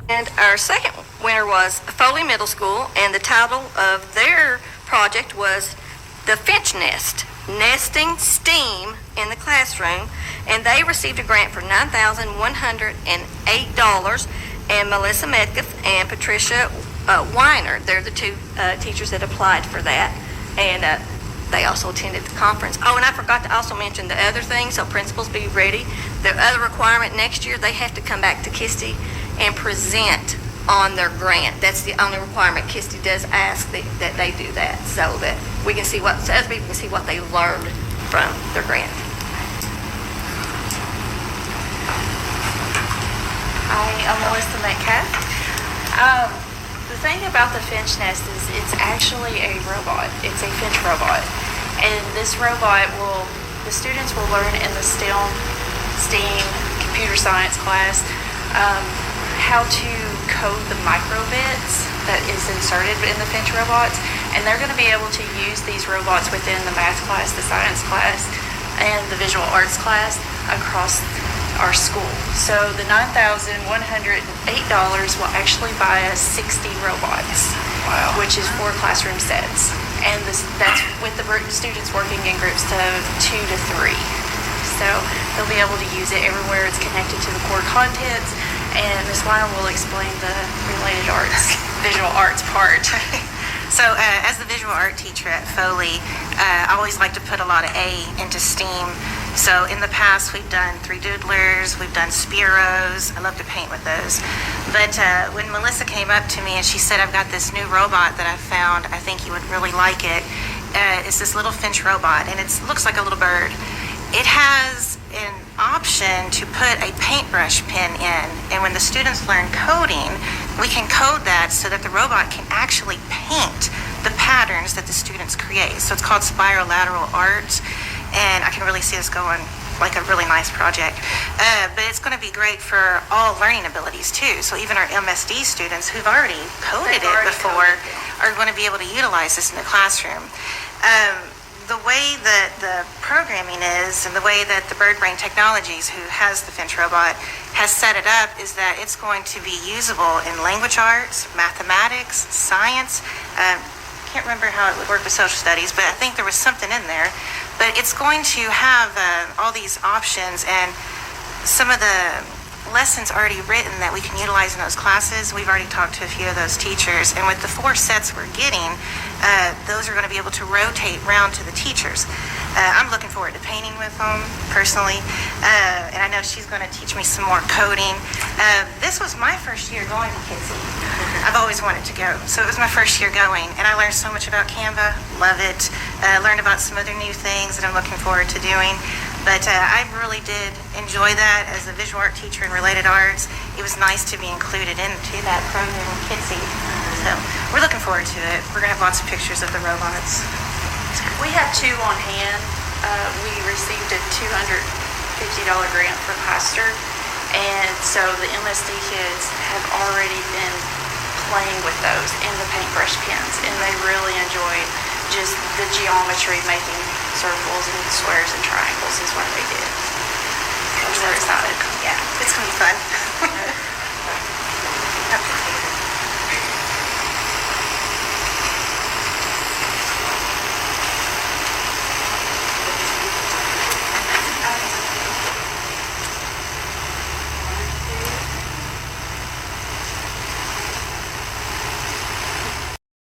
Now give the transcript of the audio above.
And our second winner was Foley Middle School, and the title of their project was The Finch Nest, Nesting STEAM in the Classroom, and they received a grant for $9,108, and Melissa Metcalf and Patricia Weiner, they're the two teachers that applied for that, and they also attended the conference. Oh, and I forgot to also mention the other thing, so principals be ready. The other requirement next year, they have to come back to KySTE and present on their grant. That's the only requirement. KySTE does ask that they do that, so that we can see so other people can see what they learned from their grant. Hi, I'm Melissa Metcalf. The thing about the Finch Nest is it's actually a robot. It's a Finch robot. And this robot the students will learn in the STEAM, computer science class, how to code the microbits that is inserted in the Finch robots. And they're going to be able to use these robots within the math class, the science class, and the visual arts class across our school. So the $9,108 will actually buy us 60 robots, wow, which is 4 classroom sets. And that's with the students working in groups of 2 to 3. So they'll be able to use it everywhere it's connected to the core contents. And Ms. Weiner will explain the related arts, visual arts part. So as the visual art teacher at Foley, I always like to put a lot of A into STEAM. So in the past, we've done 3-doodlers, we've done Spiros. I love to paint with those. But when Melissa came up to me and she said, I've got this new robot that I found, I think you would really like it. It's this little Finch robot, and it looks like a little bird. It has an option to put a paintbrush pen in, and when the students learn coding, we can code that so that the robot can actually paint the patterns that the students create. So it's called spiral lateral art, and I can really see this going like a really nice project. But it's going to be great for all learning abilities too. So even our MSD students who've already coded it before are going to be able to utilize this in the classroom. The way that the programming is and the way that the Bird Brain Technologies, who has the Finch robot, has set it up is that it's going to be usable in language arts, mathematics, science. Can't remember how it would work with social studies, but I think there was something in there. But it's going to have all these options and some of the lessons already written that we can utilize in those classes. We've already talked to a few of those teachers, and with the 4 sets we're getting, those are going to be able to rotate round to the teachers. I'm looking forward to painting with them personally, and I know she's going to teach me some more coding. This was my first year going to KySTE. I've always wanted to go, so it was my first year going, and I learned so much about Canva. Love it. Learned about some other new things that I'm looking forward to doing. But I really did enjoy that as a visual art teacher in related arts. It was nice to be included into that program in KySTE. So we're looking forward to it. We're going to have lots of pictures of the robots. We have 2 on hand. We received a $250 grant from KySTE, and so the MSD kids have already been playing with those in the paintbrush pens, and they really enjoyed just the geometry, making circles and squares and triangles is what they did. So we're excited. Yeah, it's going to be fun.